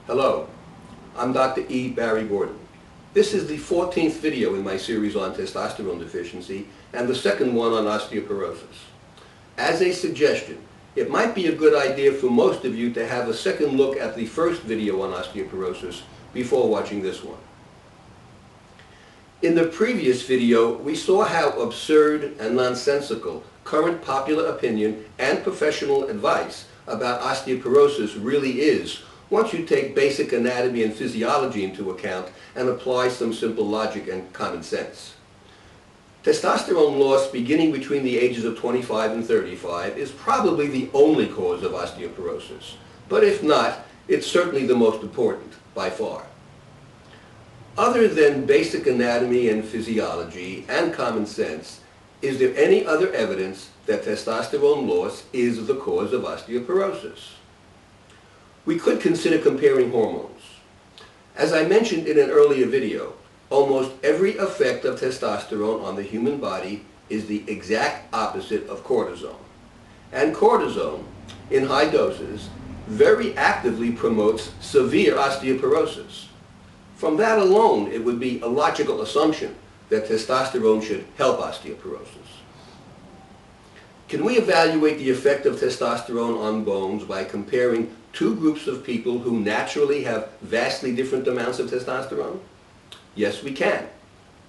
Hello, I'm Dr. E. Barry Gordon. This is the 14th video in my series on testosterone deficiency and the second one on osteoporosis. As a suggestion, it might be a good idea for most of you to have a second look at the first video on osteoporosis before watching this one. In the previous video, we saw how absurd and nonsensical current popular opinion and professional advice about osteoporosis really is once you take basic anatomy and physiology into account and apply some simple logic and common sense. Testosterone loss beginning between the ages of 25 and 35 is probably the only cause of osteoporosis, but if not, it's certainly the most important by far. Other than basic anatomy and physiology and common sense, is there any other evidence that testosterone loss is the cause of osteoporosis? We could consider comparing hormones. As I mentioned in an earlier video, almost every effect of testosterone on the human body is the exact opposite of cortisone. And cortisone, in high doses, very actively promotes severe osteoporosis. From that alone, it would be a logical assumption that testosterone should help osteoporosis. Can we evaluate the effect of testosterone on bones by comparing two groups of people who naturally have vastly different amounts of testosterone? Yes, we can.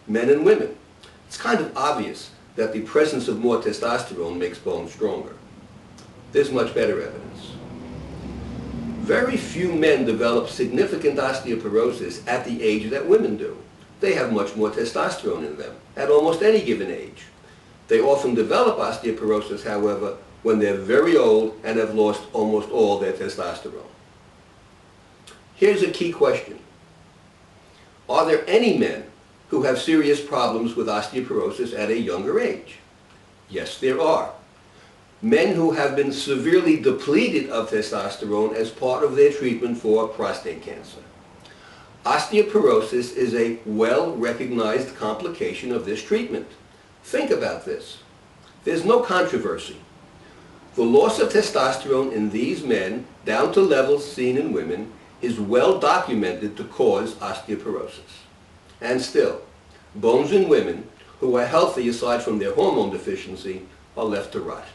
Men and women. It's kind of obvious that the presence of more testosterone makes bones stronger. There's much better evidence. Very few men develop significant osteoporosis at the age that women do. They have much more testosterone in them at almost any given age. They often develop osteoporosis, however, when they're very old and have lost almost all their testosterone. Here's a key question. Are there any men who have serious problems with osteoporosis at a younger age? Yes, there are. Men who have been severely depleted of testosterone as part of their treatment for prostate cancer. Osteoporosis is a well-recognized complication of this treatment. Think about this. There's no controversy. The loss of testosterone in these men, down to levels seen in women, is well documented to cause osteoporosis. And still, bones in women who are healthy aside from their hormone deficiency are left to rot.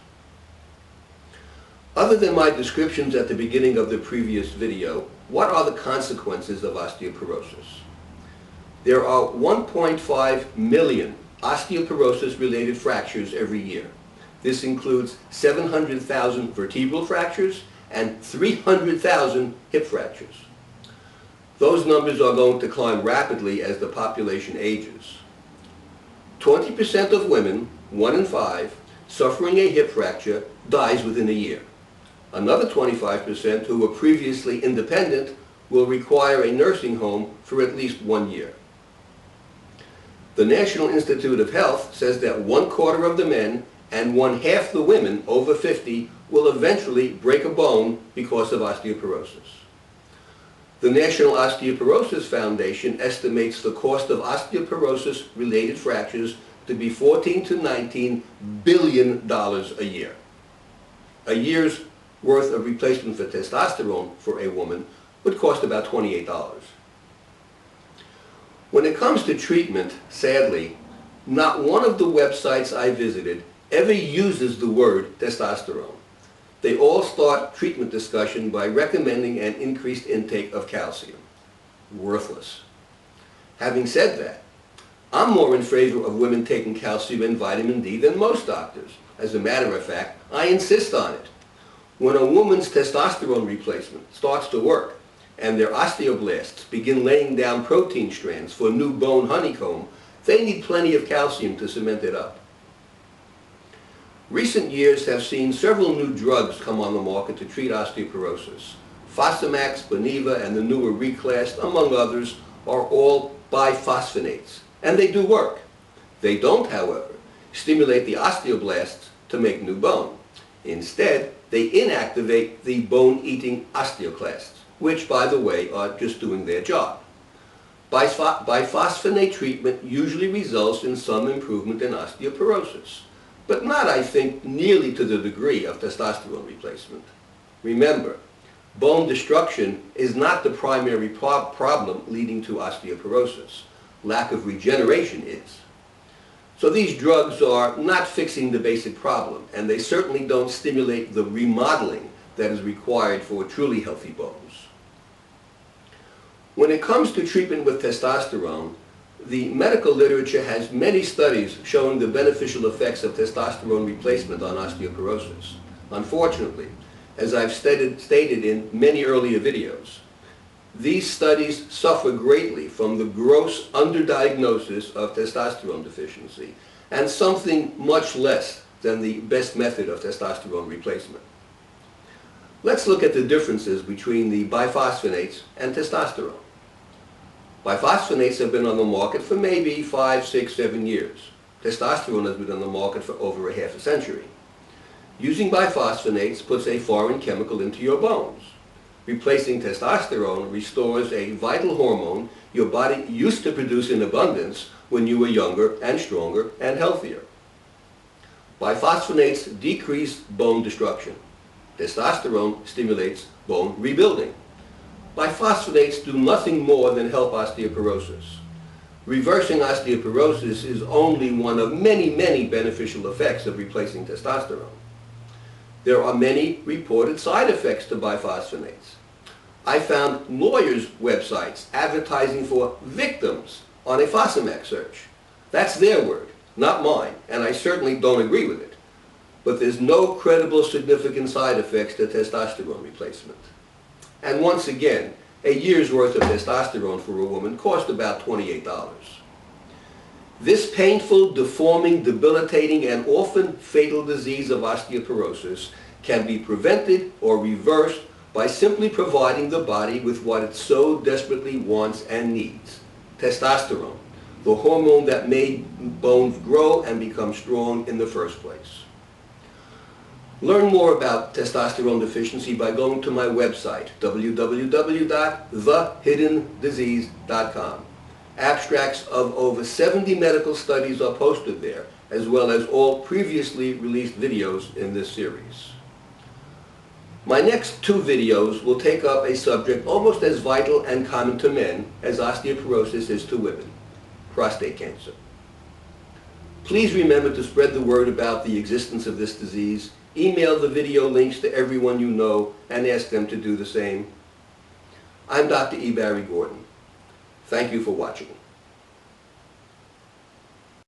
Other than my descriptions at the beginning of the previous video, what are the consequences of osteoporosis? There are 1.5 million osteoporosis-related fractures every year. This includes 700,000 vertebral fractures and 300,000 hip fractures. Those numbers are going to climb rapidly as the population ages. 20% of women, 1 in 5, suffering a hip fracture dies within a year. Another 25% who were previously independent will require a nursing home for at least 1 year. The National Institute of Health says that 1/4 of the men and 1/2 the women over 50 will eventually break a bone because of osteoporosis. The National Osteoporosis Foundation estimates the cost of osteoporosis-related fractures to be $14 to $19 billion a year. A year's worth of replacement for testosterone for a woman would cost about $28. When it comes to treatment, sadly, not one of the websites I visited ever uses the word testosterone. They all start treatment discussion by recommending an increased intake of calcium. Worthless. Having said that, I'm more in favor of women taking calcium and vitamin D than most doctors. As a matter of fact, I insist on it. When a woman's testosterone replacement starts to work and their osteoblasts begin laying down protein strands for new bone honeycomb, they need plenty of calcium to cement it up. Recent years have seen several new drugs come on the market to treat osteoporosis. Fosamax, Boniva, and the newer Reclast, among others, are all biphosphonates, and they do work. They don't, however, stimulate the osteoblasts to make new bone. Instead, they inactivate the bone-eating osteoclasts, which, by the way, are just doing their job. Biphosphonate treatment usually results in some improvement in osteoporosis, but not, I think, nearly to the degree of testosterone replacement. Remember, Bone destruction is not the primary problem leading to osteoporosis. Lack of regeneration is. So these drugs are not fixing the basic problem, and they certainly don't stimulate the remodeling that is required for truly healthy bones. When it comes to treatment with testosterone, the medical literature has many studies showing the beneficial effects of testosterone replacement on osteoporosis. Unfortunately, as I've stated in many earlier videos, these studies suffer greatly from the gross underdiagnosis of testosterone deficiency and something much less than the best method of testosterone replacement. Let's look at the differences between the biphosphonates and testosterone. Biphosphonates have been on the market for maybe 5, 6, 7 years. Testosterone has been on the market for over a half a century. Using biphosphonates puts a foreign chemical into your bones. Replacing testosterone restores a vital hormone your body used to produce in abundance when you were younger and stronger and healthier. Biphosphonates decrease bone destruction. Testosterone stimulates bone rebuilding. Biphosphonates do nothing more than help osteoporosis. Reversing osteoporosis is only one of many, many beneficial effects of replacing testosterone. There are many reported side effects to biphosphonates. I found lawyers' websites advertising for victims on a Fosamax search. That's their word, not mine, and I certainly don't agree with it. But there's no credible significant side effects to testosterone replacement. And once again, a year's worth of testosterone for a woman cost about $28. This painful, deforming, debilitating, and often fatal disease of osteoporosis can be prevented or reversed by simply providing the body with what it so desperately wants and needs: testosterone, the hormone that made bones grow and become strong in the first place. Learn more about testosterone deficiency by going to my website, www.thehiddendisease.com. Abstracts of over 70 medical studies are posted there, as well as all previously released videos in this series. My next 2 videos will take up a subject almost as vital and common to men as osteoporosis is to women: prostate cancer. Please remember to spread the word about the existence of this disease. Email the video links to everyone you know and ask them to do the same. I'm Dr. E. Barry Gordon. Thank you for watching.